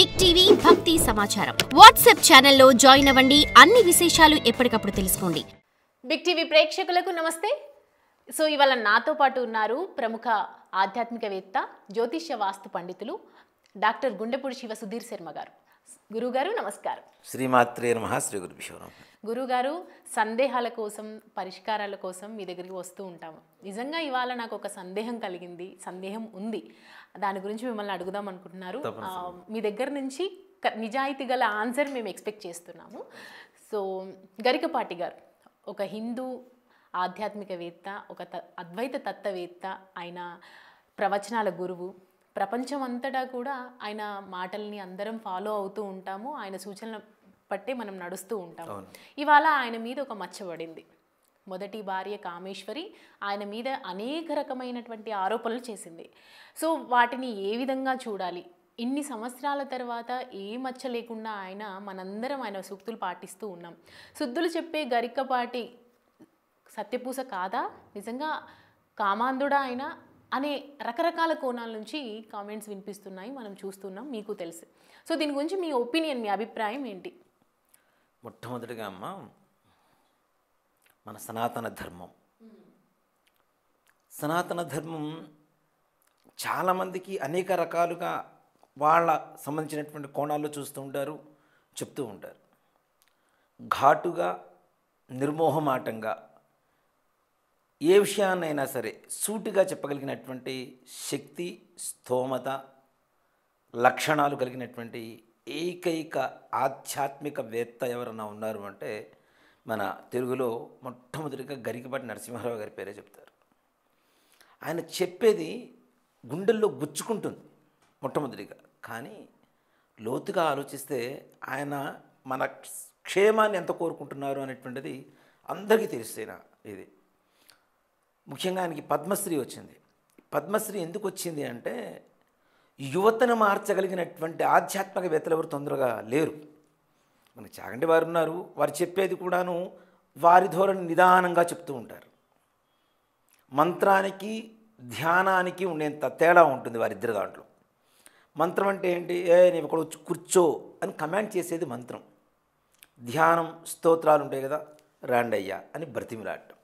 Big TV భక్తి సమాచారం WhatsApp ఛానల్లో జాయిన్ అవ్వండి. అన్ని విశేషాలు ఎప్పటికప్పుడు తెలుసుకోండి. బిగ్ టీవీ ప్రేక్షకులకు నమస్తే. సో ఇవాళ నాతో పాటు ఉన్నారు ప్రముఖ ఆధ్యాత్మికవేత్త, జ్యోతిష్య వాస్తు పండితులు డాక్టర్ గుండెపూడి శివ సుధీర్ శర్మ గారు. గురుగారు నమస్కారం. శ్రీమాత్రే నమః. శ్రీ గురుభ్యో నమః. గురుగారు, సందేహాల కోసం, పరిష్కారాల కోసం మీ దగ్గరికి వస్తూ ఉంటాము. నిజంగా ఇవాళ నాకు ఒక సందేహం కలిగింది, సందేహం ఉంది. దాని గురించి మిమ్మల్ని అడుగుదాం అనుకుంటున్నారు. మీ దగ్గర నుంచి నిజాయితీ గల ఆన్సర్ మేము ఎక్స్పెక్ట్ చేస్తున్నాము. సో గరికపాటి గారు ఒక హిందూ ఆధ్యాత్మికవేత్త, ఒక అద్వైత తత్వవేత్త, ఆయన ప్రవచనాల గురువు. ప్రపంచం అంతటా కూడా ఆయన మాటల్ని అందరం ఫాలో అవుతూ ఉంటాము. ఆయన సూచనలు పట్టే మనం నడుస్తూ ఉంటాము. ఇవాళ ఆయన మీద ఒక మచ్చ పడింది. మొదటి భార్య కామేశ్వరి ఆయన మీద అనేక రకమైనటువంటి ఆరోపణలు చేసింది. సో వాటిని ఏ విధంగా చూడాలి? ఇన్ని సంవత్సరాల తర్వాత ఏ మచ్చ లేకుండా మనందరం ఆయన సూక్తులు పాటిస్తూ ఉన్నాం. శుద్ధులు చెప్పే గరికపాటి సత్యపూస కాదా, నిజంగా కామాంధుడా ఆయన అనే రకరకాల కోణాల నుంచి కామెంట్స్ వినిపిస్తున్నాయి, మనం చూస్తున్నాం, మీకు తెలుసు. సో దీని గురించి మీ ఒపీనియన్, మీ అభిప్రాయం ఏంటి? మొట్టమొదటిగా అమ్మ, మన సనాతన ధర్మం చాలామందికి అనేక రకాలుగా వాళ్ళ సంబంధించినటువంటి కోణాల్లో చూస్తూ ఉంటారు, చెప్తూ ఉంటారు. ఘాటుగా, నిర్మోహమాటంగా ఏ విషయాన్నైనా సరే సూటిగా చెప్పగలిగినటువంటి శక్తి, స్థోమత, లక్షణాలు కలిగినటువంటి ఏకైక ఆధ్యాత్మికవేత్త ఎవరన్నా ఉన్నారు అంటే మన తెలుగులో మొట్టమొదటిగా గరికపాటి నరసింహారావు గారి పేరే చెప్తారు. ఆయన చెప్పేది గుండెల్లో గుచ్చుకుంటుంది మొట్టమొదటిగా. కానీ లోతుగా ఆలోచిస్తే ఆయన మన క్షేమాన్ని ఎంత కోరుకుంటున్నారు అనేటువంటిది అందరికీ తెలిస్తేనా. ఇది ముఖ్యంగా ఆయనకి పద్మశ్రీ వచ్చింది. పద్మశ్రీ ఎందుకు వచ్చింది అంటే యువతను మార్చగలిగినటువంటి ఆధ్యాత్మికవేత్తలు ఎవరు తొందరగా లేరు. మనకి చాగంటి వారు ఉన్నారు, వారు చెప్పేది కూడాను వారి ధోరణి నిదానంగా చెప్తూ ఉంటారు. మంత్రానికి ధ్యానానికి ఉండేంత తేడా ఉంటుంది వారిద్దరి దాంట్లో. మంత్రం అంటే ఏంటి? నీవు ఇక్కడ వచ్చి కూర్చో అని కమాండ్ చేసేది మంత్రం. ధ్యానం, స్తోత్రాలు ఉంటాయి కదా, రాండయ్యా అని బ్రతిమిలాడటం.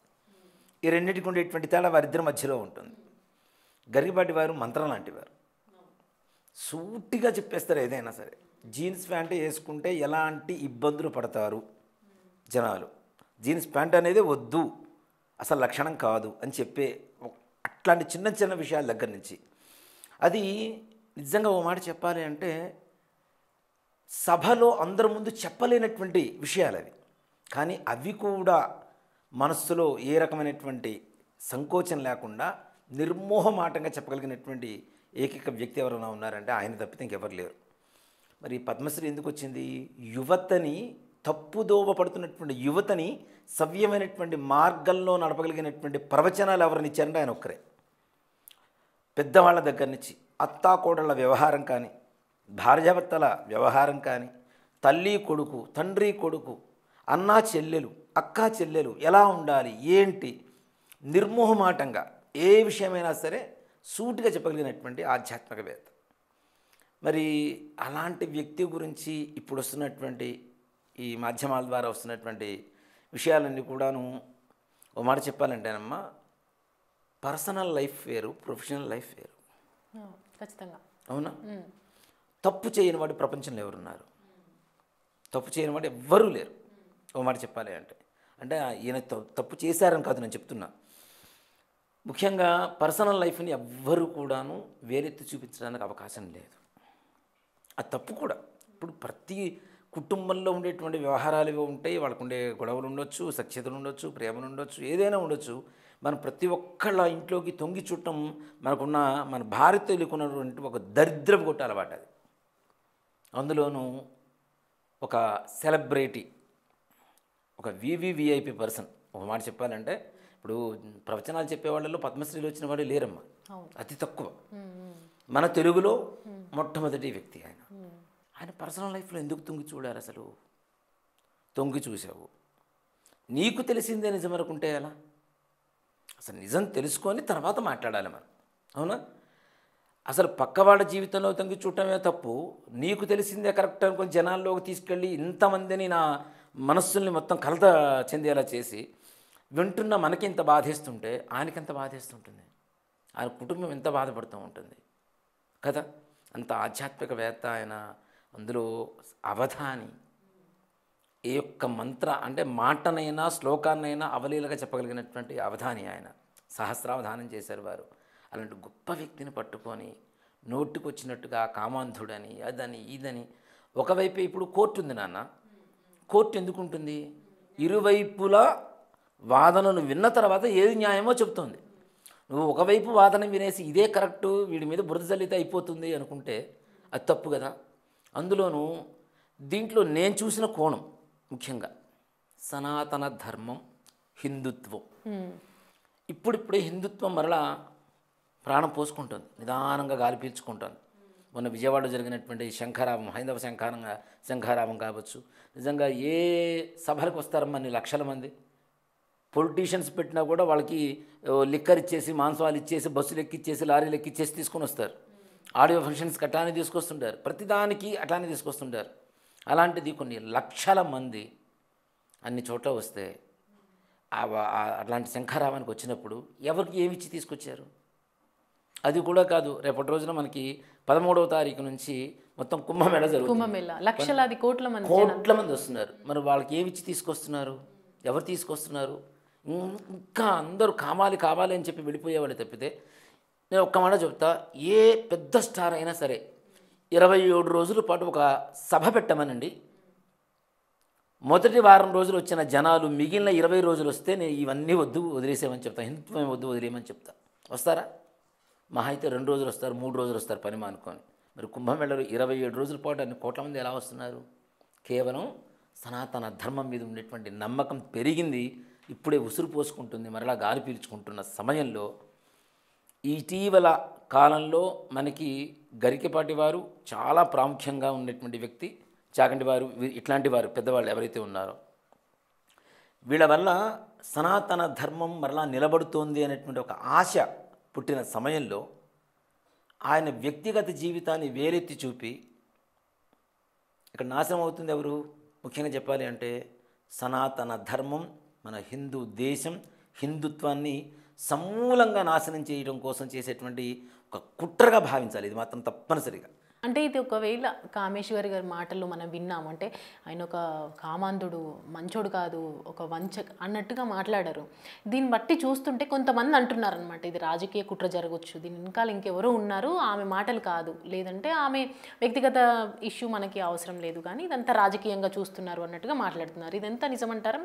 ఈ రెండింటికి ఉండేటువంటి తేడా వారిద్దరి మధ్యలో ఉంటుంది. గరికపాటి వారు మంత్రం లాంటివారు, సూటిగా చెప్పేస్తారు ఏదైనా సరే. జీన్స్ ప్యాంట్ వేసుకుంటే ఎలాంటి ఇబ్బందులు పడతారు జనాలు, జీన్స్ ప్యాంట్ అనేది వద్దు, అసలు లక్షణం కాదు అని చెప్పే అట్లాంటి చిన్న చిన్న విషయాల దగ్గర నుంచి, అది నిజంగా ఓ మాట చెప్పాలి అంటే సభలో అందరి ముందు చెప్పలేనటువంటి విషయాలు అవి. కానీ అవి కూడా మనస్సులో ఏ రకమైనటువంటి సంకోచం లేకుండా నిర్మోహమాటంగా చెప్పగలిగినటువంటి ఏకైక వ్యక్తి ఎవరైనా ఉన్నారంటే ఆయన తప్పితే ఇంకెవరు లేరు. మరి పద్మశ్రీ ఎందుకు వచ్చింది? యువతని, తప్పుదోవ పడుతున్నటువంటి యువతని సవ్యమైనటువంటి మార్గంలో నడపగలిగినటువంటి ప్రవచనాలు ఎవరిని ఇచ్చారంటే ఆయన ఒక్కరే. పెద్దవాళ్ళ దగ్గర నుంచి అత్తాకోడళ్ళ వ్యవహారం కానీ, భార్యాభర్తల వ్యవహారం కానీ, తల్లి కొడుకు, తండ్రి కొడుకు, అన్నా చెల్లెలు, అక్కా చెల్లెలు ఎలా ఉండాలి, ఏంటి, నిర్మోహమాటంగా ఏ విషయమైనా సరే సూటిగా చెప్పగలిగినటువంటి ఆధ్యాత్మికవేత్త. మరి అలాంటి వ్యక్తి గురించి ఇప్పుడు వస్తున్నటువంటి ఈ మాధ్యమాల ద్వారా వస్తున్నటువంటి విషయాలన్నీ కూడాను ఓ మాట చెప్పాలంటేనమ్మా, పర్సనల్ లైఫ్ వేరు, ప్రొఫెషనల్ లైఫ్ వేరు. ఖచ్చితంగా. అవునా? తప్పు చేయని వాడు ప్రపంచంలో ఎవరున్నారు? తప్పు చేయని వాడు ఎవ్వరూ లేరు. ఓ మాట చెప్పాలి అంటే ఈయన తప్పు చేశారని కాదు నేను చెప్తున్నా. ముఖ్యంగా పర్సనల్ లైఫ్ని ఎవ్వరూ కూడాను వేలెత్తి చూపించడానికి అవకాశం లేదు. ఆ తప్పు కూడా ఇప్పుడు ప్రతి కుటుంబంలో ఉండేటువంటి వ్యవహారాలు ఇవి ఉంటాయి. వాళ్ళకు ఉండే గొడవలు ఉండొచ్చు, సఖ్యతలు ఉండొచ్చు, ప్రేమలు ఉండొచ్చు, ఏదైనా ఉండొచ్చు. మనం ప్రతి ఒక్కళ్ళ ఇంట్లోకి తొంగి చుట్టం మన భారతీయులకు ఉన్నటువంటి ఒక దరిద్రపు కొట్ట అలవాటు అది. అందులోనూ ఒక సెలబ్రిటీ, ఒక వివిఐపి పర్సన్. ఒక మాట చెప్పాలంటే ఇప్పుడు ప్రవచనాలు చెప్పేవాళ్ళలో పద్మశ్రీలు వచ్చిన వాడు లేరమ్మా, అతి తక్కువ. మన తెలుగులో మొట్టమొదటి వ్యక్తి ఆయన. ఆయన పర్సనల్ లైఫ్లో ఎందుకు తొంగి చూడాలి? అసలు తొంగి చూసావు, నీకు తెలిసిందే నిజం అనుకుంటే ఎలా? అసలు నిజం తెలుసుకొని తర్వాత మాట్లాడాలి మనం, అవునా? అసలు పక్కవాళ్ళ జీవితంలో తొంగి చూడటమే తప్పు, నీకు తెలిసిందే కరెక్ట్ అనుకుని జనాల్లోకి తీసుకెళ్ళి ఇంతమందిని నా మనస్సుల్ని మొత్తం కలత చెందేలా చేసి వింటున్న మనకి ఇంత బాధేస్తుంటే ఆయనకి ఎంత బాధేస్తుంటుంది, ఆయన కుటుంబం ఎంత బాధపడుతూ ఉంటుంది కదా. అంత ఆధ్యాత్మికవేత్త ఆయన. అందులో అవధాని, ఏ ఒక్క మంత్ర అంటే మాటనైనా శ్లోకాన్నైనా అవలీలగా చెప్పగలిగినటువంటి అవధాని ఆయన. సహస్రావధానం చేశారు వారు. అలాంటి గొప్ప వ్యక్తిని పట్టుకొని నోటికొచ్చినట్టుగా కామాంధుడని అదని ఇదని. ఒకవైపు ఇప్పుడు కోర్టు ఉంది నాన్న. కోర్టు ఎందుకు ఉంటుంది? ఇరువైపులా వాదనను విన్న తర్వాత ఏది న్యాయమో చెప్తుంది. నువ్వు ఒకవైపు వాదన వినేసి ఇదే కరెక్టు, వీడి మీద బురద జల్లితే అయిపోతుంది అనుకుంటే అది తప్పు కదా. అందులోనూ దీంట్లో నేను చూసిన కోణం ముఖ్యంగా సనాతన ధర్మం, హిందుత్వం. ఇప్పుడిప్పుడే హిందుత్వం మరలా ప్రాణం పోసుకుంటుంది, నిదానంగా గాలి పీల్చుకుంటుంది. మొన్న విజయవాడలో జరిగినటువంటి శంఖారావం, హైందవ శంఖారావం కావచ్చు. నిజంగా ఏ సభలకు వస్తారమ్మా అన్ని లక్షల మంది. పొలిటీషియన్స్ పెట్టినా కూడా వాళ్ళకి లిక్కర్ ఇచ్చేసి, మాంసాలు ఇచ్చేసి, బస్సులు ఎక్కిచ్చేసి, లారీలు ఎక్కిచ్చేసి తీసుకొని వస్తారు. ఆడియో ఫంక్షన్స్కి అట్లానే తీసుకొస్తుంటారు, ప్రతిదానికి అట్లానే తీసుకొస్తుంటారు. అలాంటిది కొన్ని లక్షల మంది అన్ని చోట్ల వస్తే అట్లాంటి శంఖారావానికి వచ్చినప్పుడు ఎవరికి ఏమిచ్చి తీసుకొచ్చారు? అది కూడా కాదు, రేపటి రోజున మనకి 13వ తారీఖు నుంచి మొత్తం కుంభమేళ జరుగుతుంది. లక్షలాది కోట్ల మంది వస్తున్నారు. మరి వాళ్ళకి ఏమిచ్చి తీసుకొస్తున్నారు? ఎవరు తీసుకొస్తున్నారు? ఇంకా అందరూ కావాలి కావాలి అని చెప్పి వెళ్ళిపోయేవాళ్ళు తప్పితే, నేను ఒక్క మాట చెప్తా, ఏ పెద్ద స్టార్ అయినా సరే 27 రోజుల పాటు ఒక సభ పెట్టమనండి, మొదటి వారం రోజులు వచ్చిన జనాలు మిగిలిన 20 రోజులు వస్తే నేను ఇవన్నీ వద్దు వదిలేసేమని చెప్తా, హిందుత్వం వద్దు వదిలేయమని చెప్తా. వస్తారా? మహా అయితే 2 రోజులు వస్తారు, 3 రోజులు వస్తారు పని మానుకొని. మరి కుంభమేళలో 27 రోజుల పాటు అన్ని కోట్ల మంది ఎలా వస్తున్నారు? కేవలం సనాతన ధర్మం మీద ఉండేటువంటి నమ్మకం పెరిగింది. ఇప్పుడే ఉసురు పోసుకుంటుంది, మరలా గాలి పీల్చుకుంటున్న సమయంలో ఇటీవల కాలంలో మనకి గరికపాటి వారు చాలా ప్రాముఖ్యంగా ఉన్నటువంటి వ్యక్తి, చాగంటి వారు, ఇట్లాంటి వారు పెద్దవాళ్ళు ఎవరైతే ఉన్నారో వీళ్ళ వల్ల సనాతన ధర్మం మరలా నిలబడుతోంది అనేటువంటి ఒక ఆశ పుట్టిన సమయంలో ఆయన వ్యక్తిగత జీవితాన్ని వేరెత్తి చూపి ఇక్కడ నాశనం అవుతుంది ఎవరు? ముఖ్యంగా చెప్పాలి అంటే సనాతన ధర్మం, మన హిందూ దేశం, హిందుత్వాన్ని సమూలంగా నాశనం చేయడం కోసం చేసేటువంటి ఒక కుట్రగా భావించాలి. ఇది మాత్రం తప్పనిసరిగా. అంటే ఇది ఒకవేళ కామేశ్వరి గారి మాటల్లో మనం విన్నాము అంటే ఆయన ఒక కామాంధుడు, మంచోడు కాదు, ఒక వంచ అన్నట్టుగా మాట్లాడారు. దీన్ని బట్టి చూస్తుంటే కొంతమంది అంటున్నారు అనమాట, ఇది రాజకీయ కుట్ర జరగవచ్చు, దీని వెనకాల ఇంకెవరో ఉన్నారు, ఆమె మాటలు కాదు, లేదంటే ఆమె వ్యక్తిగత ఇష్యూ మనకి అవసరం లేదు, కానీ ఇదంతా రాజకీయంగా చూస్తున్నారు అన్నట్టుగా మాట్లాడుతున్నారు. ఇదంతా నిజమంటారా?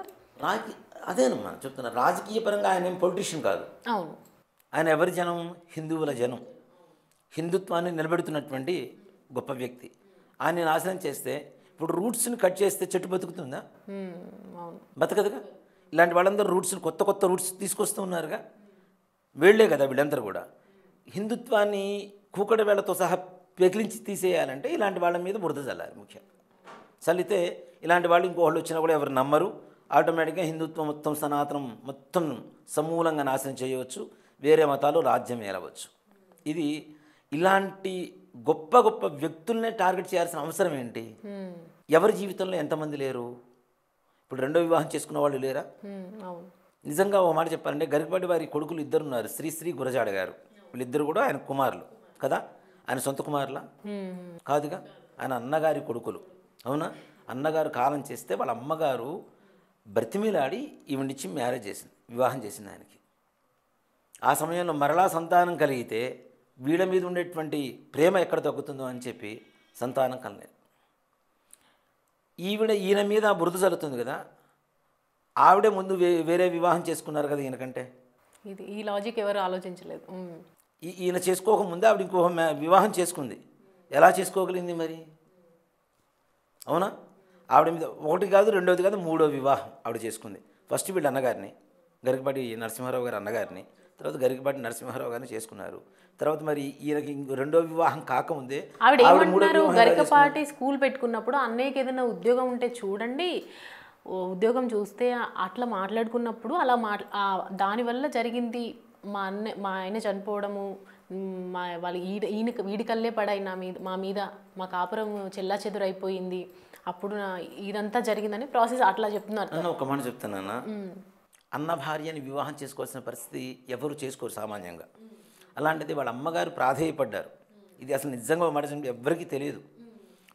మరి అదేనమ్మా చెప్తున్నారు, రాజకీయ పరంగా ఆయన ఏం పొలిటీషియన్ కాదు. అవును, ఆయన ఎవరి జనం? హిందువుల జనం, హిందుత్వాన్ని నిలబెడుతున్నటువంటి గొప్ప వ్యక్తి. ఆయన నాశనం చేస్తే ఇప్పుడు రూట్స్ని కట్ చేస్తే చెట్టు బతుకుతుందా? బతకదుగా. ఇలాంటి వాళ్ళందరూ రూట్స్ని కొత్త కొత్త రూట్స్ తీసుకొస్తూ ఉన్నారుగా, వీళ్ళే కదా వీళ్ళందరూ కూడా. హిందుత్వాన్ని కూకడ వేళతో సహా పెకిలించి తీసేయాలంటే ఇలాంటి వాళ్ళ మీద బురద చల్లాలి. ముఖ్యంగా చల్లితే ఇలాంటి వాళ్ళు ఇంకోళ్ళు వచ్చినా కూడా ఎవరు నమ్మరు. ఆటోమేటిక్గా హిందుత్వం మొత్తం, సనాతనం మొత్తం సమూలంగా నాశనం చేయవచ్చు, వేరే మతాలు రాజ్యం ఏలవచ్చు. ఇది ఇలాంటి గొప్ప గొప్ప వ్యక్తులనే టార్గెట్ చేయాల్సిన అవసరం ఏంటి? ఎవరి జీవితంలో ఎంతమంది లేరు? ఇప్పుడు రెండో వివాహం చేసుకున్న వాళ్ళు లేరా? నిజంగా ఒక మాట చెప్పాలంటే గరికపాటి వారి కొడుకులు ఇద్దరు ఉన్నారు, శ్రీ గురజాడ గారు. వీళ్ళిద్దరు కూడా ఆయన కుమారులు కదా. ఆయన సొంత కుమారులా? కాదుగా, ఆయన అన్నగారి కొడుకులు. అవునా? అన్నగారు కాలం చేస్తే వాళ్ళ అమ్మగారు బ్రతిమిలాడి ఈవినిచ్చి మ్యారేజ్ చేసింది, వివాహం చేసింది ఆయనకి. ఆ సమయంలో మరలా సంతానం కలిగితే వీళ్ళ మీద ఉండేటువంటి ప్రేమ ఎక్కడ తగ్గుతుందో అని చెప్పి సంతానం కలలేదు. ఈయన మీద బురద చల్లుతుంది కదా, ఆవిడే ముందు వేరే వివాహం చేసుకున్నారు కదా ఈయనకంటే. ఈ లాజిక్ ఎవరు ఆలోచించలేదు. ఈయన చేసుకోకముందే ఆవిడ ఇంకో వివాహం చేసుకుంది. ఎలా చేసుకోగలిగింది మరి? అవునా? ఆవిడ మీద ఒకటి కాదు, రెండోది కాదు, మూడో వివాహం ఆవిడ చేసుకుంది. ఫస్ట్ వీళ్ళ అన్నగారిని, గరికపాటి నరసింహారావు గారి అన్నగారిని, తర్వాత గరికపాటి నరసింహారావు గారిని చేసుకున్నారు. తర్వాత మరి ఈయనకి రెండో వివాహం కాకముందే గరికపాటి స్కూల్ పెట్టుకున్నప్పుడు అన్నయ్యకి ఏదైనా ఉద్యోగం ఉంటే చూడండి, ఉద్యోగం చూస్తే అట్లా మాట్లాడుకున్నప్పుడు అలా దానివల్ల జరిగింది, మా ఆయన చనిపోవడము, వాళ్ళు వీడి కల్లే పడాయి మా మీద మా కాపురం చెల్లా చెదురైపోయింది, అప్పుడు ఇదంతా జరిగిందని ప్రాసెస్ అట్లా చెప్తున్నారు. ఒక మాట చెప్తానన్నా, అన్న భార్యని వివాహం చేసుకోవాల్సిన పరిస్థితి ఎవరు చేసుకోరు సామాన్యంగా. అలాంటిది వాళ్ళ అమ్మగారు ప్రాధేయపడ్డారు. ఇది అసలు నిజంగా మాట ఎవరికీ తెలియదు.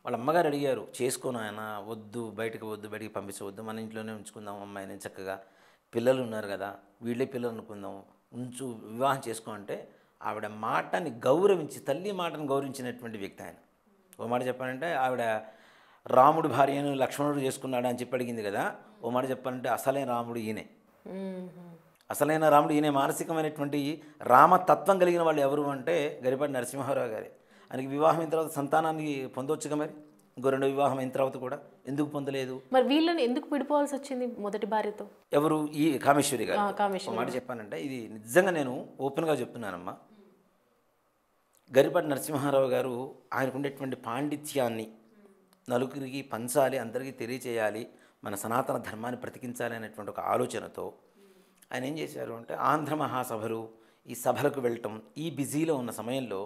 వాళ్ళ అమ్మగారు అడిగారు, చేసుకోను ఆయన, వద్దు, బయటకు పంపించవద్దు, మన ఇంట్లోనే ఉంచుకుందాం అమ్మాయిని, చక్కగా పిల్లలు ఉన్నారు కదా, వీళ్ళే పిల్లలు అనుకుందాం, వివాహం చేసుకో అంటే ఆవిడ మాటని గౌరవించి, తల్లి మాటను గౌరవించినటువంటి వ్యక్తి ఆయన. ఓ మాట చెప్పాలంటే ఆవిడ రాముడు భార్యను లక్ష్మణుడు చేసుకున్నాడు అని చెప్పి అడిగింది కదా, ఓ మాట చెప్పాలంటే అసలైన రాముడు ఈయనే. అసలైన రాముడు ఈయనే. మానసికమైనటువంటి రామతత్వం కలిగిన వాళ్ళు ఎవరు అంటే గరిపాటి నరసింహారావు గారే. ఆయనకి వివాహం అయిన తర్వాత సంతానాన్ని పొందవచ్చుగా, మరి ఇంకో రెండో వివాహం అయిన తర్వాత కూడా ఎందుకు పొందలేదు? మరి వీళ్ళని ఎందుకు విడిపోవాల్సి వచ్చింది మొదటి భార్యతో? ఎవరు? ఈ కామేశ్వరి గారు. ఒక మాట చెప్పానంటే ఇది నిజంగా నేను ఓపెన్గా చెప్తున్నానమ్మా. గరిపాటి నరసింహారావు గారు ఆయనకు ఉండేటువంటి పాండిత్యాన్ని నలుగురికి పంచాలి, అందరికీ తెలియచేయాలి, మన సనాతన ధర్మాన్ని బ్రతికించాలి అనేటువంటి ఒక ఆలోచనతో ఆయన ఏం చేశారు అంటే ఆంధ్ర మహాసభలు, ఈ సభలకు వెళ్ళటం, ఈ బిజీలో ఉన్న సమయంలో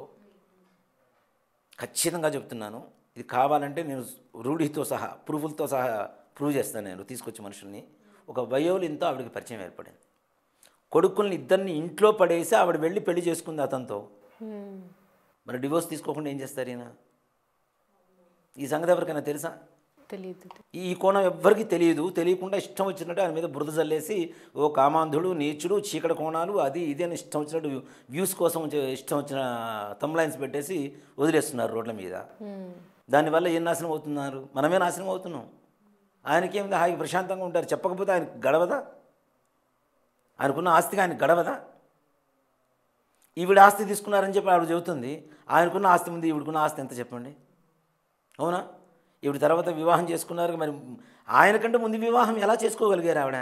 ఖచ్చితంగా చెప్తున్నాను, ఇది కావాలంటే నేను రూఢితో సహా ప్రూఫ్లతో సహా ప్రూవ్ చేస్తాను. నేను తీసుకొచ్చి మనుషుల్ని, ఒక వయోలిన్తో ఆవిడకి పరిచయం ఏర్పడింది. కొడుకుల్ని ఇద్దరిని ఇంట్లో పడేసి ఆవిడ వెళ్ళి పెళ్లి చేసుకుంది అతనితో. మరి డివోర్స్ తీసుకోకుండా ఏం చేస్తారు ఈయన? ఈ సంగతి ఎవరికైనా తెలుసా? తెలియదు. ఈ కోణం ఎవ్వరికీ తెలియదు. తెలియకుండా ఇష్టం వచ్చినట్టు ఆయన మీద బురద జల్లేసి, ఓ కామాంధుడు, నీచుడు, చీకటి కోణాలు, అది ఇది అని ఇష్టం వచ్చినట్టు వ్యూస్ కోసం ఇష్టం వచ్చిన తమ్లైన్స్ పెట్టేసి వదిలేస్తున్నారు రోడ్ల మీద. దానివల్ల ఏం నాశనం అవుతున్నారు? మనమే నాశనం అవుతున్నాం. ఆయనకేమిది, హాయి ప్రశాంతంగా ఉంటారు. చెప్పకపోతే ఆయనకు గడవదా? ఆయనకున్న ఆస్తికి ఆయన గడవదా? ఈవిడ ఆస్తి తీసుకున్నారని చెప్పి ఆవిడ చెబుతుంది. ఆయనకున్న ఆస్తి ముందు ఈవిడకున్న ఆస్తి ఎంత చెప్పండి? అవునా? ఈవిడ తర్వాత వివాహం చేసుకున్నారు. మరి ఆయనకంటే ముందు వివాహం ఎలా చేసుకోగలిగారు ఆవిడ?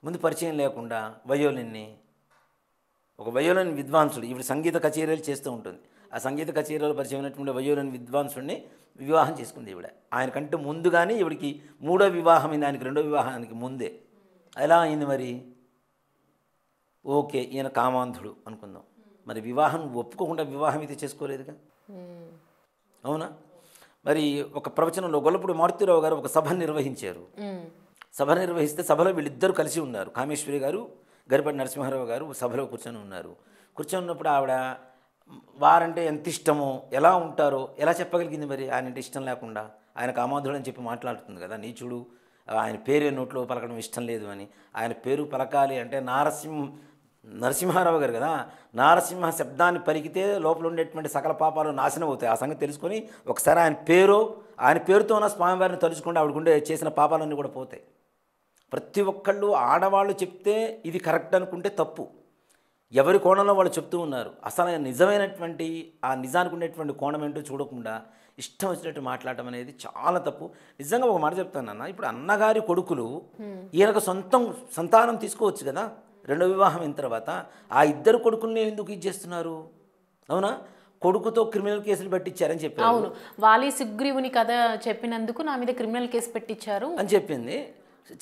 ముందు పరిచయం లేకుండా వయోలిన్ని, ఒక వయోలిన్ విద్వాంసుడు, ఈవిడ సంగీత కచేరీలు చేస్తూ ఉంటుంది. ఆ సంగీత కచేరీలో పరిచయం అయినటువంటి వయోలిన్ విద్వాంసుడిని వివాహం చేసుకుంది ఈవిడ. ఆయనకంటే ముందు కానీ ఈవిడికి మూడో వివాహం అయింది, ఆయనకి రెండో వివాహానికి ముందే. ఎలా అయింది మరి? ఓకే, ఈయన కామాంధుడు అనుకుందాం, మరి వివాహం ఒప్పుకోకుండా వివాహం అయితే చేసుకోలేదుగా, అవునా? మరి ఒక ప్రవచనంలో గొల్లపూడి మారుతిరావు గారు ఒక సభ నిర్వహించారు. సభ నిర్వహిస్తే సభలో వీళ్ళిద్దరూ కలిసి ఉన్నారు. కామేశ్వరి గారు, గరిపాటి నరసింహారావు గారు సభలో కూర్చొని ఉన్నారు. కూర్చొని ఉన్నప్పుడు ఆవిడ వారంటే ఎంత ఇష్టమో, ఎలా ఉంటారో ఎలా చెప్పగలిగింది? మరి ఆయన అంటే ఇష్టం లేకుండా, ఆయన కామాంధుడు అని చెప్పి మాట్లాడుతుంది కదా, నీచుడు, ఆయన పేరు నోట్లో పలకడం ఇష్టం లేదు అని. ఆయన పేరు పలకాలి అంటే నరసింహారావు గారు కదా, నారసింహ శబ్దాన్ని పలికితే లోపల ఉండేటువంటి సకల పాపాలు నాశనం అవుతాయి. ఆ సంగతి తెలుసుకొని ఒకసారి ఆయన పేరుతో ఉన్న స్వామివారిని తలుచుకుంటే ఆవిడకుండే చేసిన పాపాలన్నీ కూడా పోతాయి. ప్రతి ఒక్కళ్ళు ఆడవాళ్ళు చెప్తే ఇది కరెక్ట్ అనుకుంటే తప్పు. ఎవరి కోణంలో వాళ్ళు చెప్తూ ఉన్నారు. అసలు నిజమైనటువంటి ఆ నిజానికి ఉండేటువంటి కోణం ఏంటో చూడకుండా ఇష్టం వచ్చినట్టు మాట్లాడటం అనేది చాలా తప్పు. నిజంగా ఒక మాట చెప్తాను అన్న, ఇప్పుడు అన్నగారి కొడుకులు ఈయనకు సంతానం తీసుకోవచ్చు కదా రెండో వివాహం అయిన తర్వాత. ఆ ఇద్దరు కొడుకుల్ని ఎందుకు ఇచ్చేస్తున్నారు? అవునా? కొడుకుతో క్రిమినల్ కేసులు పెట్టించారని చెప్పారు. అవును, వాలి సుగ్రీవుని కథ చెప్పినందుకు నా మీద క్రిమినల్ కేసు పెట్టించారు అని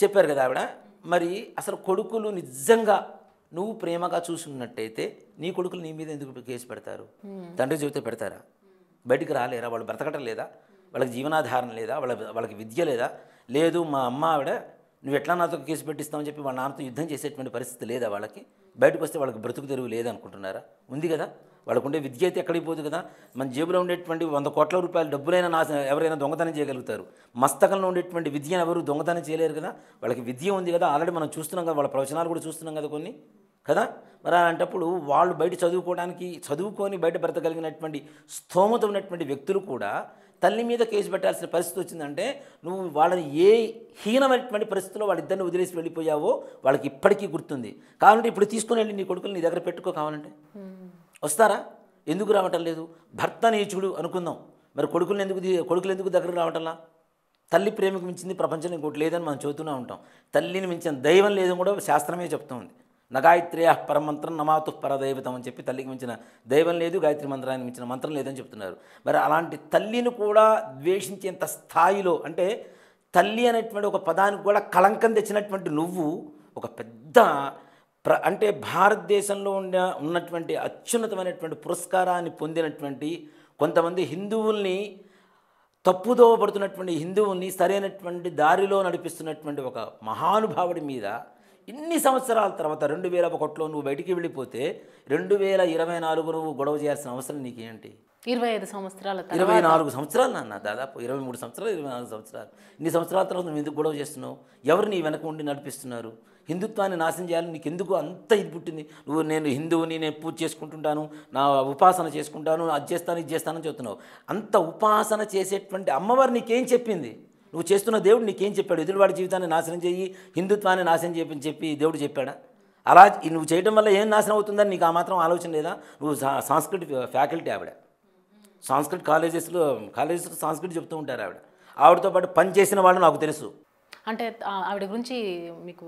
చెప్పారు కదా ఆవిడ. మరి అసలు కొడుకులు నిజంగా నువ్వు ప్రేమగా చూసుకున్నట్టయితే నీ కొడుకులు నీ మీద ఎందుకు కేసు పెడతారు? తండ్రి చెబితే పెడతారా? బయటికి రాలేరా? వాళ్ళు బ్రతకటం లేదా? వాళ్ళకి జీవనాధారం లేదా? వాళ్ళకి విద్య లేదా? లేదు, మా అమ్మ ఆవిడ నువ్వు ఎట్లా నాతో కేసు పెట్టిస్తామని చెప్పి వాళ్ళ నాన్నతో యుద్ధం చేసేటువంటి పరిస్థితి లేదా వాళ్ళకి? బయటకు వస్తే వాళ్ళకి బ్రతుకు తెరువు లేదనుకుంటున్నారా? ఉంది కదా. వాళ్ళకుండే విద్య అయితే ఎక్కడికి పోదు కదా. మన జేబులో ఉండేటువంటి 100 కోట్ల రూపాయల డబ్బులైనా ఎవరైనా దొంగతనం చేయగలుగుతారు. మస్తకంలో ఉండేటువంటి విద్యను ఎవరు దొంగతనం చేయలేరు కదా. వాళ్ళకి విద్య ఉంది కదా, ఆల్రెడీ మనం చూస్తున్నాం కదా, వాళ్ళ ప్రవచనాలు కూడా చూస్తున్నాం కదా కొన్ని కదా. మరి అలాంటప్పుడు వాళ్ళు బయట చదువుకొని బయట బ్రతకగలిగినటువంటి స్థోమత ఉన్నటువంటి వ్యక్తులు కూడా తల్లి మీద కేసు పెట్టాల్సిన పరిస్థితి వచ్చిందంటే నువ్వు వాళ్ళని ఏ హీనమైనటువంటి పరిస్థితుల్లో వాళ్ళిద్దరిని వదిలేసి వెళ్ళిపోయావో వాళ్ళకి ఇప్పటికీ గుర్తుంది. కావాలంటే ఇప్పుడు తీసుకుని వెళ్ళి నీ కొడుకులు నీ దగ్గర పెట్టుకో, కావాలంటే వస్తారా? ఎందుకు రావటం లేదు? భర్త నీచుడు అనుకుందాం, మరి కొడుకులు ఎందుకు దగ్గర రావటంలా? తల్లి ప్రేమకు మించింది ప్రపంచంలో ఇంకోటి లేదని మనం చదువుతూనే ఉంటాం. తల్లిని మించిన దైవం లేదని కూడా శాస్త్రమే చెప్తూ ఉంది. నగాయత్రేయ పరమంత్రం నమాతు పరదైవతం అని చెప్పి తల్లికి మించిన దైవం లేదు, గాయత్రి మంత్రానికి మించిన మంత్రం లేదని చెప్తున్నారు. మరి అలాంటి తల్లిని కూడా ద్వేషించేంత స్థాయిలో, అంటే తల్లి అనేటువంటి ఒక పదానికి కూడా కళంకం తెచ్చినటువంటి నువ్వు ఒక పెద్ద అంటే భారతదేశంలో ఉన్నటువంటి అత్యున్నతమైనటువంటి పురస్కారాన్ని పొందినటువంటి కొంతమంది హిందువుల్ని తప్పుదోవ పడుతున్నటువంటి హిందువుల్ని సరైనటువంటి దారిలో నడిపిస్తున్నటువంటి ఒక మహానుభావుడి మీద ఇన్ని సంవత్సరాల తర్వాత 2001లో నువ్వు బయటికి వెళ్ళిపోతే 2024 నువ్వు గొడవ చేయాల్సిన అవసరం నీకేంటి? 25 సంవత్సరాల 24 సంవత్సరాలు నాన్న, దాదాపు 23 సంవత్సరాలు 24 సంవత్సరాలు. ఇన్ని సంవత్సరాల తర్వాత నువ్వు ఎందుకు గొడవ చేస్తున్నావు? ఎవరు నీ వెనక ఉండి నడిపిస్తున్నారు? హిందుత్వాన్ని నాశనం చేయాలని నీకు ఎందుకు అంత ఇది పుట్టింది? నువ్వు నేను హిందువుని, నేను పూజ చేసుకుంటుంటాను, నా ఉపాసన చేసుకుంటాను, అది చేస్తాను ఇది చేస్తానని చెప్తున్నావు. అంత ఉపాసన చేసేటువంటి అమ్మవారు నీకేం చెప్పింది? నువ్వు చేస్తున్న దేవుడు నీకేం చెప్పాడు? ఎదురువాడి జీవితాన్ని నాశనం చేయి, హిందుత్వాన్ని నాశనం చెప్పి దేవుడు చెప్పాడా? అలా నువ్వు చేయడం వల్ల ఏం నాశనం అవుతుందని నీకు ఆ మాత్రం ఆలోచన లేదా? నువ్వు సాంస్కృతిక ఫ్యాకల్టీ ఆవిడ, సాంస్కృతిక కాలేజెస్లో సాంస్కృతి చెప్తూ ఉంటారు ఆవిడతో పాటు పనిచేసిన వాళ్ళు నాకు తెలుసు. అంటే ఆవిడ గురించి మీకు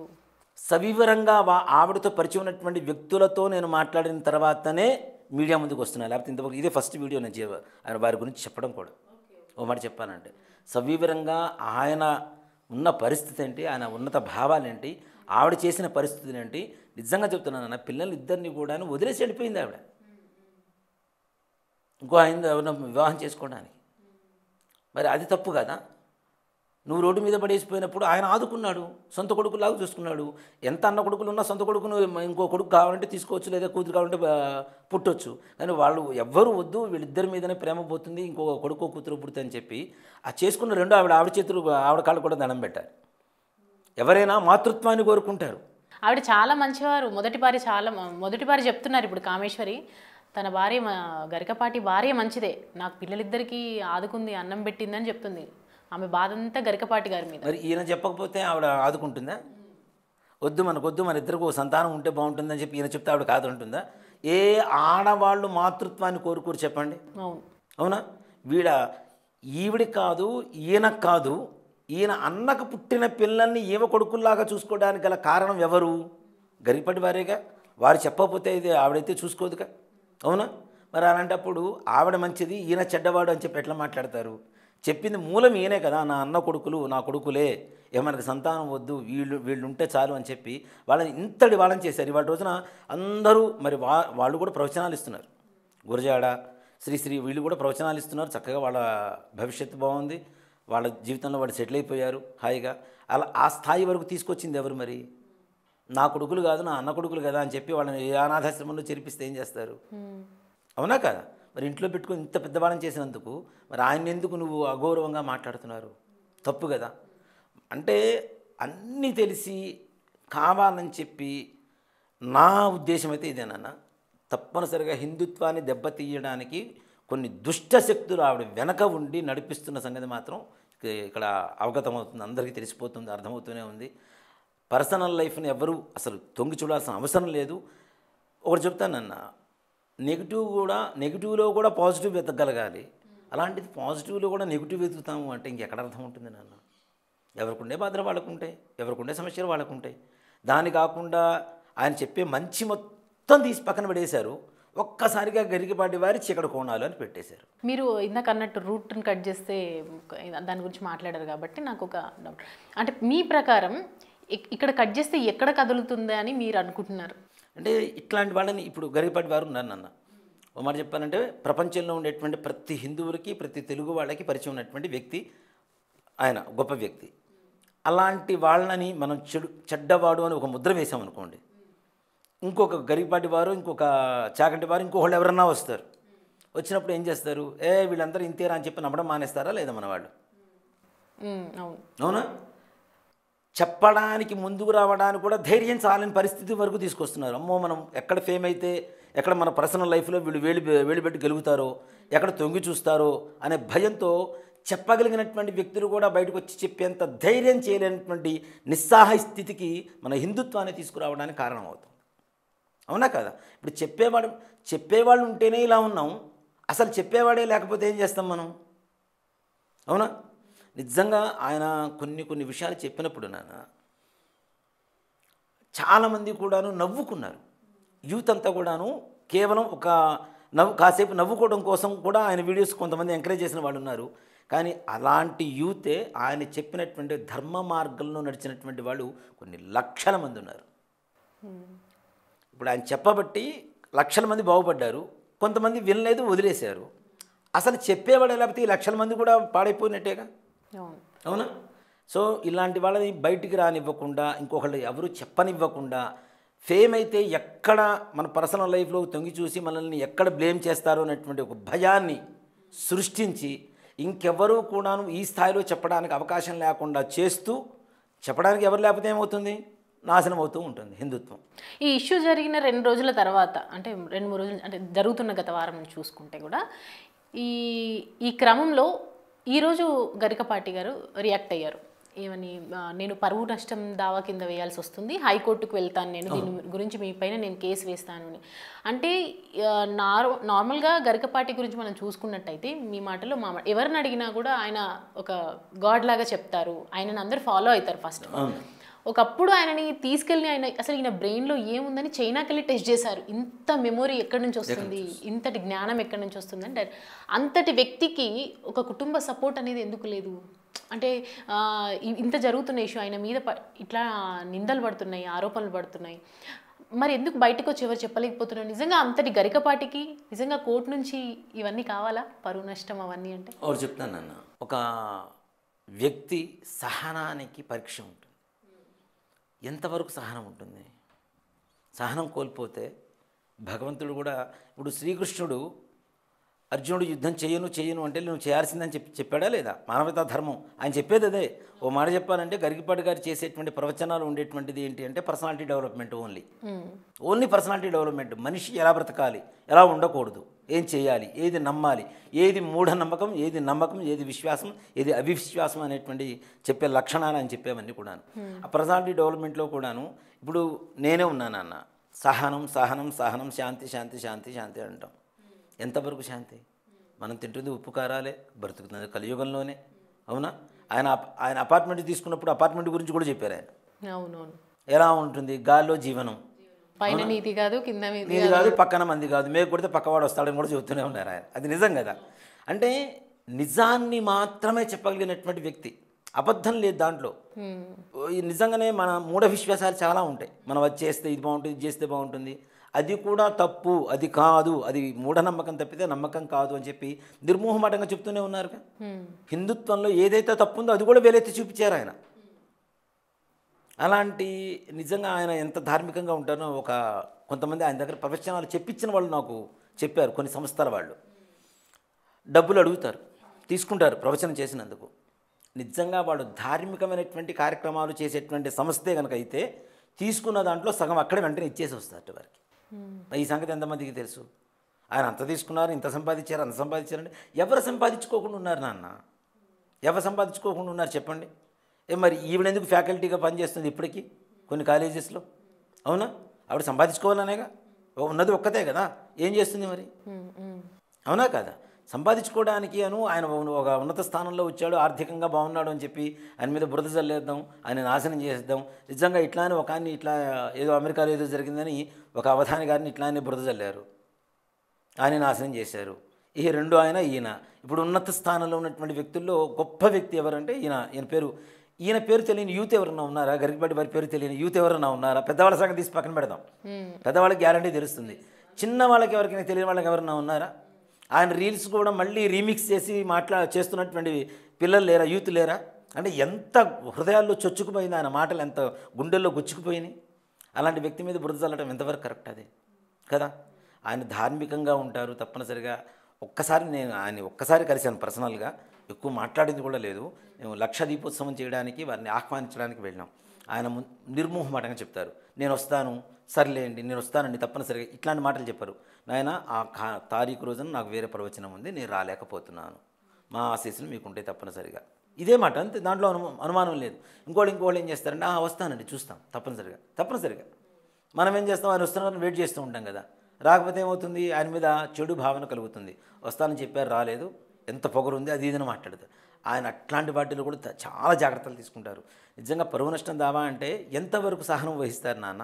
సవివరంగా ఆవిడతో పరిచయం ఉన్నటువంటి వ్యక్తులతో నేను మాట్లాడిన తర్వాతనే మీడియా ముందుకు వస్తున్నాను. లేకపోతే ఇంతవరకు ఇదే ఫస్ట్ వీడియో నేను ఆయన వారి గురించి చెప్పడం కూడా. ఓ మాట చెప్పానంటే సవివరంగా ఆయన ఉన్న పరిస్థితి ఏంటి, ఆయన ఉన్నత భావాలేంటి, ఆవిడ చేసిన పరిస్థితులు ఏంటి, నిజంగా చెప్తున్నాను. నా పిల్లలు ఇద్దరిని కూడా వదిలేసి వెళ్ళిపోయింది ఆవిడ ఇంకో ఆయన వివాహం చేసుకోవడానికి. మరి అది తప్పు కదా? నువ్వు రోడ్డు మీద పడేసిపోయినప్పుడు ఆయన ఆదుకున్నాడు, సొంత కొడుకులాగా చూసుకున్నాడు. ఎంత అన్న కొడుకులు ఉన్నా సొంత కొడుకును ఇంకో కొడుకు కావాలంటే తీసుకోవచ్చు, లేదా కూతురు కావాలంటే పుట్టొచ్చు. కానీ వాళ్ళు ఎవ్వరూ వద్దు, వీళ్ళిద్దరి మీదనే ప్రేమ పోతుంది, ఇంకో కొడుకో కూతురు పుడుతుందని చెప్పి ఆ చేసుకున్న రెండు ఆవిడ చేతులు ఆవిడ కాళ్ళు కూడా దండం పెట్టారు. ఎవరైనా మాతృత్వాన్ని కోరుకుంటారు. ఆవిడ చాలా మంచివారు. మొదటి భార్య చెప్తున్నారు ఇప్పుడు కామేశ్వరి, తన భార్య గరికపాటి భార్య మంచిదే, నాకు పిల్లలిద్దరికీ ఆదుకుంది, అన్నం పెట్టిందని చెప్తుంది. ఆమె బాధ అంతా గరికపాటి గారి మీద. మరి ఈయన చెప్పకపోతే ఆవిడ ఆదుకుంటుందా? మనకొద్దు, మన ఇద్దరికి సంతానం ఉంటే బాగుంటుందని చెప్పి ఈయన చెప్తే ఆవిడ కాదంటుందా? ఏ ఆడవాళ్ళు మాతృత్వాన్ని కోరుకోరు చెప్పండి? అవునా? ఈవిడి కాదు, ఈయనకు కాదు, ఈయన అన్నకు పుట్టిన పిల్లల్ని ఈవ కొడుకుల్లాగా చూసుకోవడానికి గల కారణం ఎవరు? గరికపాటి వారేగా. వారు చెప్పకపోతే ఇది ఆవిడైతే చూసుకోదుగా. అవునా? మరి అలాంటప్పుడు ఆవిడ మంచిది, ఈయన చెడ్డవాడు అని చెప్పి ఎట్లా మాట్లాడతారు? చెప్పింది మూలం ఈయనే కదా, నా అన్న కొడుకులు నా కొడుకులే, ఏమనకు సంతానం వద్దు, వీళ్ళు ఉంటే చాలు అని చెప్పి వాళ్ళని చేశారు. ఇవాళ రోజున అందరూ మరి వాళ్ళు కూడా ప్రవచనాలు ఇస్తున్నారు. గురజాడ, శ్రీశ్రీ వీళ్ళు కూడా ప్రవచనాలు ఇస్తున్నారు. చక్కగా వాళ్ళ భవిష్యత్తు బాగుంది, వాళ్ళ జీవితంలో వాళ్ళు సెటిల్ అయిపోయారు హాయిగా. అలా ఆ స్థాయి వరకు తీసుకొచ్చింది ఎవరు? మరి నా కొడుకులు కాదు, నా అన్న కొడుకులు కదా అని చెప్పి వాళ్ళని ఏ అనాథాశ్రమంలో చేర్పిస్తే ఏం చేస్తారు? అవునా కదా? మరి ఇంట్లో పెట్టుకుని ఇంత పెద్దవాళ్ళని చేసినందుకు మరి ఆయన ఎందుకు నువ్వు అగౌరవంగా మాట్లాడుతున్నారు? తప్పు కదా. అంటే అన్నీ తెలిసి కావాలని చెప్పి నా ఉద్దేశం అయితే ఇదేనన్నా, తప్పనిసరిగా హిందుత్వాన్ని దెబ్బతీయడానికి కొన్ని దుష్ట శక్తులు ఆవిడ వెనక ఉండి నడిపిస్తున్న సంగతి మాత్రం ఇక్కడ అవగతమవుతుంది, అందరికీ తెలిసిపోతుంది, అర్థమవుతూనే ఉంది. పర్సనల్ లైఫ్ని ఎవరు అసలు తొంగి చూడాల్సిన అవసరం లేదు. ఒకటి చెప్తానన్నా, నెగిటివ్లో కూడా పాజిటివ్ వెతకగలగాలి. అలాంటిది పాజిటివ్లో కూడా నెగిటివ్ వెతుకుతాము అంటే ఇంకెక్కడ అర్థం ఉంటుంది నాన్న? ఎవరికుండే బాధలు వాళ్ళకుంటాయి, ఎవరికుండే సమస్యలు వాళ్ళకుంటాయి. దాని కాకుండా ఆయన చెప్పే మంచి మొత్తం తీసి పక్కన పడేశారు. ఒక్కసారిగా గరికపాటి వారి చీకటి కోణాలు అని పెట్టేశారు. మీరు ఇందాక అన్నట్టు రూట్ని కట్ చేస్తే దాని గురించి మాట్లాడారు కాబట్టి నాకు ఒక డౌట్. అంటే మీ ప్రకారం ఇక్కడ కట్ చేస్తే ఎక్కడ కదులుతుంది అని మీరు అనుకుంటున్నారు? అంటే ఇట్లాంటి వాళ్ళని ఇప్పుడు గరికపాటి వారు ఉన్నారు నాన్న. ఓ మాట చెప్పాలంటే ప్రపంచంలో ఉండేటువంటి ప్రతి హిందువులకి, ప్రతి తెలుగు వాళ్ళకి పరిచయం ఉన్నటువంటి వ్యక్తి ఆయన, గొప్ప వ్యక్తి. అలాంటి వాళ్ళని మనం చెడ్డవాడు అని ఒక ముద్ర వేసామనుకోండి, ఇంకొక గరికపాటి వారు, ఇంకొక చాగంటి వారు, ఇంకొకళ్ళు ఎవరన్నా వస్తారు. వచ్చినప్పుడు ఏం చేస్తారు? వీళ్ళందరూ ఇంతేరా అని చెప్పి నమ్మడం మానేస్తారా లేదా మన వాళ్ళు? అవునా? చెప్పడానికి ముందుకు రావడానికి కూడా ధైర్యం చాలని పరిస్థితి వరకు తీసుకొస్తున్నారు. అమ్మో మనం ఎక్కడ ఫేమ్ అయితే, ఎక్కడ మన పర్సనల్ లైఫ్లో వీళ్ళు వేలు పెట్టి గెలుగుతారో, ఎక్కడ తొంగి చూస్తారో అనే భయంతో చెప్పగలిగినటువంటి వ్యక్తులు కూడా బయటకు వచ్చి చెప్పేంత ధైర్యం చేయలేనటువంటి నిస్సహాయ స్థితికి మన హిందుత్వాన్ని తీసుకురావడానికి కారణం అవుతుంది. అవునా కదా? ఇప్పుడు చెప్పేవాళ్ళు ఉంటేనే ఇలా ఉన్నాం, అసలు చెప్పేవాడే లేకపోతే ఏం చేస్తాం మనం? అవునా? నిజంగా ఆయన కొన్ని విషయాలు చెప్పినప్పుడు నాన్న చాలామంది కూడాను నవ్వుకున్నారు. యూత్ అంతా కూడాను కేవలం కాసేపు నవ్వుకోవడం కోసం కూడా ఆయన వీడియోస్ కొంతమంది ఎంకరేజ్ చేసిన వాళ్ళు ఉన్నారు. కానీ అలాంటి యూతే ఆయన చెప్పినటువంటి ధర్మ మార్గంలో నడిచినటువంటి వాళ్ళు కొన్ని లక్షల మంది ఉన్నారు. ఇప్పుడు ఆయన చెప్పబట్టి లక్షల మంది బాగుపడ్డారు, కొంతమంది వినలేదు, వదిలేశారు. అసలు చెప్పేవాడు లేకపోతే ఈ లక్షల మంది కూడా పాడైపోయినట్టేగా. అవునా? సో ఇలాంటి వాళ్ళని బయటికి రానివ్వకుండా, ఇంకొకళ్ళు ఎవరు చెప్పనివ్వకుండా, ఫేమ్ అయితే ఎక్కడ మన పర్సనల్ లైఫ్లో తొంగి చూసి మనల్ని ఎక్కడ బ్లేమ్ చేస్తారో అనేటువంటి ఒక భయాన్ని సృష్టించి ఇంకెవరూ కూడాను ఈ స్థాయిలో చెప్పడానికి అవకాశం లేకుండా చేస్తూ, చెప్పడానికి ఎవరు లేకపోతే ఏమవుతుంది, నాశనం అవుతూ ఉంటుంది హిందుత్వం. ఈ ఇష్యూ జరిగిన 2 రోజుల తర్వాత, అంటే 2-3 రోజులు అంటే జరుగుతున్న గత వారం నుంచి చూసుకుంటే కూడా ఈ క్రమంలో ఈరోజు గరికపాటి గారు రియాక్ట్ అయ్యారు. ఏమని, నేను పరువు నష్టం దావా కింద వేయాల్సి వస్తుంది, హైకోర్టుకు వెళ్తాను, నేను దీని గురించి మీ పైన నేను కేసు వేస్తాను అని. అంటే నార్మల్గా గరికపాటి గురించి మనం చూసుకున్నట్టయితే మీ మాటలో ఎవరిని అడిగినా కూడా ఆయన ఒక గాడ్ లాగా చెప్తారు, ఆయనను అందరూ ఫాలో అవుతారు. ఫస్ట్ ఒకప్పుడు ఆయనని తీసుకెళ్ళి ఆయన అసలు ఈయన బ్రెయిన్లో ఏముందని చైనాకి వెళ్ళి టెస్ట్ చేశారు. ఇంత మెమొరీ ఎక్కడి నుంచి వస్తుంది, ఇంతటి జ్ఞానం ఎక్కడి నుంచి వస్తుంది అంటే, అంతటి వ్యక్తికి ఒక కుటుంబ సపోర్ట్ అనేది ఎందుకు లేదు? అంటే ఇంత జరుగుతున్న ఇష్యూ, ఆయన మీద ఇట్లా నిందలు పడుతున్నాయి, ఆరోపణలు పడుతున్నాయి, మరి ఎందుకు బయటకు వచ్చి ఎవరు చెప్పలేకపోతున్నారు? నిజంగా అంతటి గరికపాటికి నిజంగా కోర్టు నుంచి ఇవన్నీ కావాలా, పరువు నష్టం అవన్నీ? అంటే ఎవరు చెప్తానన్న, ఒక వ్యక్తి సహనానికి పరీక్ష ఉంటుంది. ఎంతవరకు సహనం ఉంటుంది? సహనం కోల్పోతే భగవంతుడు కూడా, ఇప్పుడు శ్రీకృష్ణుడు అర్జునుడు యుద్ధం చేయను అంటే నువ్వు చేయాల్సిందని చెప్పాడా లేదా? మానవతా ధర్మం ఆయన చెప్పేది అదే. ఓ మాట చెప్పాలంటే గరికపాటి గారు చేసేటువంటి ప్రవచనాలు ఉండేటువంటిది ఏంటి అంటే personality development, only personality development. మనిషి ఎలా బ్రతకాలి, ఎలా ఉండకూడదు, ఏం చేయాలి, ఏది నమ్మాలి, ఏది మూఢనమ్మకం, ఏది నమ్మకం, ఏది విశ్వాసం, ఏది అవిశ్వాసం అనేటువంటి చెప్పే లక్షణాలు అని చెప్పేవన్నీ కూడాను. ఆ పర్సనాలిటీ డెవలప్మెంట్లో కూడాను ఇప్పుడు నేనే ఉన్నాను అన్న, సహనం సహనం సహనం, శాంతి శాంతి శాంతి శాంతి అంటాం. ఎంతవరకు శాంతి? మనం తింటుంది ఉప్పు కారాలే, బ్రతుకుతుంది కలియుగంలోనే. అవునా? ఆయన అపార్ట్మెంట్ తీసుకున్నప్పుడు అపార్ట్మెంట్ గురించి కూడా చెప్పారు ఆయన. అవునవును. ఎలా ఉంటుంది? గాల్లో జీవనం, పైన నీతి కాదు, కింద నీతి కాదు, పక్కన మంది కాదు, మేకు కొడితే పక్కవాడు వస్తాడని కూడా చెబుతూనే ఉన్నారు ఆయన. అది నిజం కదా. అంటే నిజాన్ని మాత్రమే చెప్పగలిగినటువంటి వ్యక్తి, అబద్ధం లేదు దాంట్లో. నిజంగానే మన మూఢ విశ్వాసాలు చాలా ఉంటాయి. మనం అది చేస్తే ఇది బాగుంటుంది, ఇది చేస్తే బాగుంటుంది, అది కూడా తప్పు, అది కాదు, అది మూఢనమ్మకం తప్పితే నమ్మకం కాదు అని చెప్పి నిర్మోహమాటంగా చెప్తూనే ఉన్నారుగా. హిందుత్వంలో ఏదైతే తప్పు ఉందో అది కూడా వేలెత్తి చూపించారు ఆయన. అలాంటి నిజంగా ఆయన ఎంత ధార్మికంగా ఉంటారో, కొంతమంది ఆయన దగ్గర ప్రవచనాలు చెప్పించిన వాళ్ళు నాకు చెప్పారు. కొన్ని సంస్థల వాళ్ళు డబ్బులు అడుగుతారు, తీసుకుంటారు ప్రవచనం చేసినందుకు. నిజంగా వాళ్ళు ధార్మికమైనటువంటి కార్యక్రమాలు చేసేటువంటి సంస్థే కనుక అయితే తీసుకున్న దాంట్లో సగం అక్కడే వెంటనే ఇచ్చేసి వస్తారు వారికి. ఈ సంగతి ఎంతమందికి తెలుసు? ఆయన అంత తీసుకున్నారు, ఇంత సంపాదించారు, అంత సంపాదించారంటే ఎవరు సంపాదించుకోకుండా ఉన్నారు నాన్న? ఎవరు సంపాదించుకోకుండా ఉన్నారు చెప్పండి? మరి ఈవిడెందుకు ఫ్యాకల్టీగా పనిచేస్తుంది ఇప్పటికీ కొన్ని కాలేజెస్లో? అవునా? ఆవిడ సంపాదించుకోవాలనేగా, ఉన్నది ఒక్కతే కదా, ఏం చేస్తుంది మరి? అవునా కదా? సంపాదించుకోవడానికి ఆయన ఒక ఉన్నత స్థానంలో వచ్చాడు, ఆర్థికంగా బాగున్నాడు అని చెప్పి ఆయన మీద బురద చల్లేద్దాం, ఆయన నాశనం చేసేద్దాం. నిజంగా ఇట్లానే ఒక ఆయన ఇట్లా ఏదో అమెరికాలో ఏదో జరిగిందని ఒక అవధాని గారిని ఇట్లానే బురద చల్లారు, ఆయన నాశనం చేశారు. ఈ రెండు ఈయన ఇప్పుడు ఉన్నత స్థానంలో ఉన్నటువంటి వ్యక్తుల్లో గొప్ప వ్యక్తి ఎవరంటే ఈయన పేరు తెలియని యూత్ ఎవరన్నా ఉన్నారా? గరికపాటి వారి పేరు తెలియని యూత్ ఎవరన్నా ఉన్నారా? పెద్దవాళ్ళ సంగతి తీసి పక్కన పెడదాం, పెద్దవాళ్ళకి గ్యారంటీ తెలుస్తుంది. చిన్న వాళ్ళకి ఎవరికైనా తెలియని వాళ్ళకి ఎవరన్నా ఉన్నారా? ఆయన రీల్స్ కూడా మళ్ళీ రీమిక్స్ చేసి చేస్తున్నటువంటి పిల్లలు లేరా, యూత్ లేరా? అంటే ఎంత హృదయాల్లో చొచ్చుకుపోయింది ఆయన మాటలు, ఎంత గుండెల్లో గుచ్చుకుపోయినాయి. అలాంటి వ్యక్తి మీద బురద చల్లడం ఎంతవరకు కరెక్ట్ అది కదా? ఆయన ధార్మికంగా ఉంటారు తప్పనిసరిగా. నేను ఆయన ఒక్కసారి కలిశాను పర్సనల్గా, ఎక్కువ మాట్లాడింది కూడా లేదు. మేము లక్ష దీపోత్సవం చేయడానికి వారిని ఆహ్వానించడానికి వెళ్ళినాం. ఆయన నిర్మోహమాటంగా చెప్తారు, నేను వస్తాను, సర్లేండి నేను వస్తానండి తప్పనిసరిగా, ఇట్లాంటి మాటలు చెప్పారు. నాయన ఆ తారీఖు రోజున నాకు వేరే ప్రవచనం ఉంది, నేను రాలేకపోతున్నాను, మా ఆశీస్సులు మీకుంటే తప్పనిసరిగా, ఇదే మాట అంతే, దాంట్లో అనుమానం లేదు. ఇంకోళ్ళు ఏం చేస్తారంటే వస్తానండి చూస్తాం తప్పనిసరిగా. మనం ఏం చేస్తాం, ఆయన వస్తున్నారని వెయిట్ చేస్తూ ఉంటాం కదా. రాకపోతే ఏమవుతుంది, ఆయన మీద చెడు భావన కలుగుతుంది. వస్తానని చెప్పారు, రాలేదు, ఎంత పొగరుంది, అది ఇదని మాట్లాడతారు. ఆయన అట్లాంటి వాటిలో కూడా చాలా జాగ్రత్తలు తీసుకుంటారు. నిజంగా పరువు నష్టం దావా అంటే ఎంతవరకు సహనం వహిస్తారు నాన్న?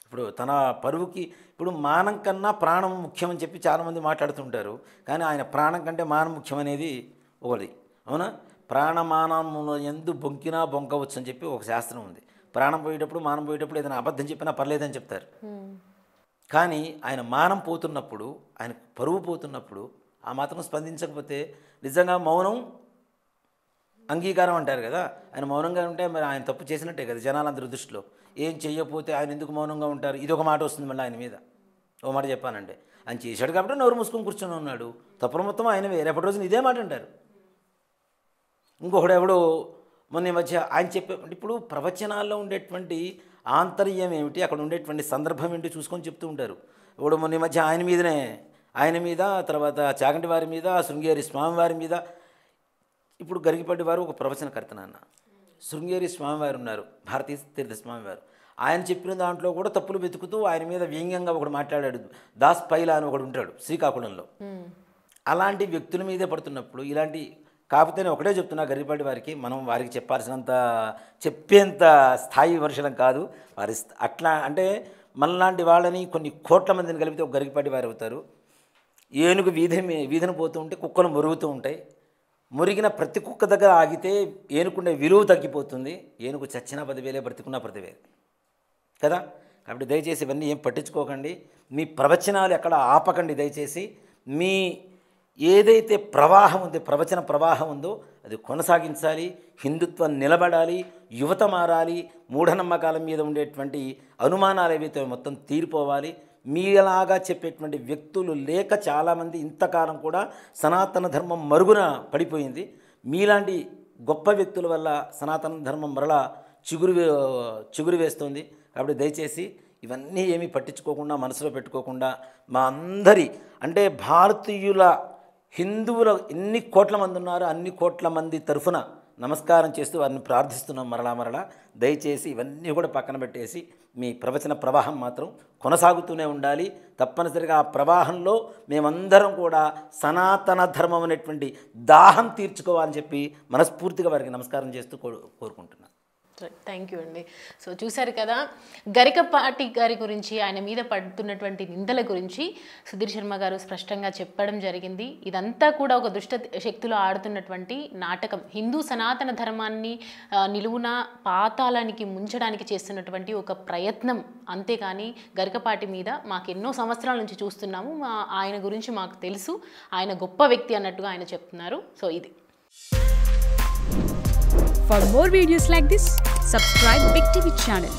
ఇప్పుడు తన పరువుకి, ఇప్పుడు మానం కన్నా ప్రాణం ముఖ్యమని చెప్పి చాలామంది మాట్లాడుతుంటారు. కానీ ఆయన ప్రాణం కంటే మానం ముఖ్యమనేది ఒకటి. అవునా? ప్రాణమానములో ఎందు బొంకినా బొంకవచ్చు అని చెప్పి ఒక శాస్త్రం ఉంది. ప్రాణం పోయేటప్పుడు మానం పోయేటప్పుడు ఏదైనా అబద్ధం చెప్పినా పర్లేదని చెప్తారు. కానీ ఆయన మానం పోతున్నప్పుడు, ఆయన పరువు పోతున్నప్పుడు ఆ మాత్రం స్పందించకపోతే నిజంగా మౌనం అంగీకారం అంటారు కదా, ఆయన మౌనంగా ఉంటే మరి ఆయన తప్పు చేసినట్టే కదా జనాలందరి దృష్టిలో. ఏం చెయ్యకపోతే ఆయన ఎందుకు మౌనంగా ఉంటారు, ఇది ఒక మాట వస్తుంది మళ్ళీ ఆయన మీద. ఓ మాట చెప్పానంటే ఆయన చేశాడు కాబట్టి నోరు మూసుకొని కూర్చొని ఉన్నాడు, తప్పులు మొత్తం ఆయనవే. రేపటి రోజున ఇదే మాట అంటారు. ఇంకొకడు ఎవడో మొన్న ఈ మధ్య ఆయన చెప్పే, ఇప్పుడు ప్రవచనాల్లో ఉండేటువంటి ఆంతర్యం ఏమిటి, అక్కడ ఉండేటువంటి సందర్భం ఏంటి చూసుకొని చెప్తూ ఉంటారు. ఇప్పుడు మొన్న ఈ మధ్య ఆయన మీద తర్వాత చాగంటి వారి మీద, శృంగేరి స్వామివారి మీద. ఇప్పుడు గరిగిపట్టి వారు ఒక ప్రవచనకర్త నాన్న, శృంగేరి స్వామివారు ఉన్నారు, భారతీ తీర్థ స్వామివారు. ఆయన చెప్పిన దాంట్లో కూడా తప్పులు వెతుకుతూ ఆయన మీద వ్యంగ్యంగా ఒకడు మాట్లాడాడు. దాస్ పైలా అని ఒకడు ఉంటాడు శ్రీకాకుళంలో. అలాంటి వ్యక్తుల మీదే పడుతున్నప్పుడు ఇలాంటి, కాకపోతే నేను ఒకటే చెప్తున్నా గరిగిపట్టి వారికి, మనం వారికి చెప్పేంత స్థాయి విమర్శనం కాదు వారి. అట్లా అంటే మనలాంటి వాళ్ళని కొన్ని కోట్ల మందిని కలిపితే ఒక గరిగిపట్టి వారు అవుతారు. ఏనుగు వీధిని పోతూ ఉంటే కుక్కలు మురుగుతూ ఉంటాయి. మురిగిన ప్రతి కుక్క దగ్గర ఆగితే ఏనుకుండే విలువ తగ్గిపోతుంది. ఏనుగు చచ్చినా 10,000, బ్రతికున్నా 10,000 కదా. కాబట్టి దయచేసి ఇవన్నీ ఏం పట్టించుకోకండి. మీ ప్రవచనాలు ఎక్కడ ఆపకండి దయచేసి. మీ ఏదైతే ప్రవాహం ఉందో, ప్రవచన ప్రవాహం ఉందో అది కొనసాగించాలి. హిందుత్వం నిలబడాలి, యువత మారాలి, మూఢనమ్మకాల మీద ఉండేటువంటి అనుమానాలు ఏవైతే మొత్తం తీరిపోవాలి. మీలాగా చెప్పేటువంటి వ్యక్తులు లేక చాలామంది ఇంతకాలం కూడా సనాతన ధర్మం మరుగున పడిపోయింది. మీలాంటి గొప్ప వ్యక్తుల వల్ల సనాతన ధర్మం మరలా చిగురు వేస్తుంది. కాబట్టి దయచేసి ఇవన్నీ ఏమీ పట్టించుకోకుండా, మనసులో పెట్టుకోకుండా, మా అందరి అంటే భారతీయుల హిందువుల ఎన్ని కోట్ల మంది ఉన్నారో అన్ని కోట్ల మంది తరఫున నమస్కారం చేస్తూ వారిని ప్రార్థిస్తున్నాం మరలా. దయచేసి ఇవన్నీ కూడా పక్కన పెట్టేసి మీ ప్రవచన ప్రవాహం మాత్రం కొనసాగుతూనే ఉండాలి. తప్పనిసరిగా ఆ ప్రవాహంలో మేమందరం కూడా సనాతన ధర్మం అనేటువంటి దాహం తీర్చుకోవాలని చెప్పి మనస్ఫూర్తిగా వారికి నమస్కారం చేస్తూ కోరుకుంటున్నాను. థ్యాంక్ యూ అండి. సో చూశారు కదా, గరికపాటి గారి గురించి, ఆయన మీద పడుతున్నటువంటి నిందల గురించి సుధీర్ శర్మ గారు స్పష్టంగా చెప్పడం జరిగింది. ఇదంతా కూడా ఒక దుష్ట శక్తులు ఆడుతున్నటువంటి నాటకం. హిందూ సనాతన ధర్మాన్ని నిలువున పాతాళానికి ముంచడానికి చేస్తున్నటువంటి ఒక ప్రయత్నం. అంతేకాని గరికపాటి మీద మాకు ఎన్నో సంవత్సరాల నుంచి చూస్తున్నాము, ఆయన గురించి మాకు తెలుసు, ఆయన గొప్ప వ్యక్తి అన్నట్టుగా ఆయన చెప్తున్నారు. సో ఇది. For more videos like this, subscribe Big TV channel.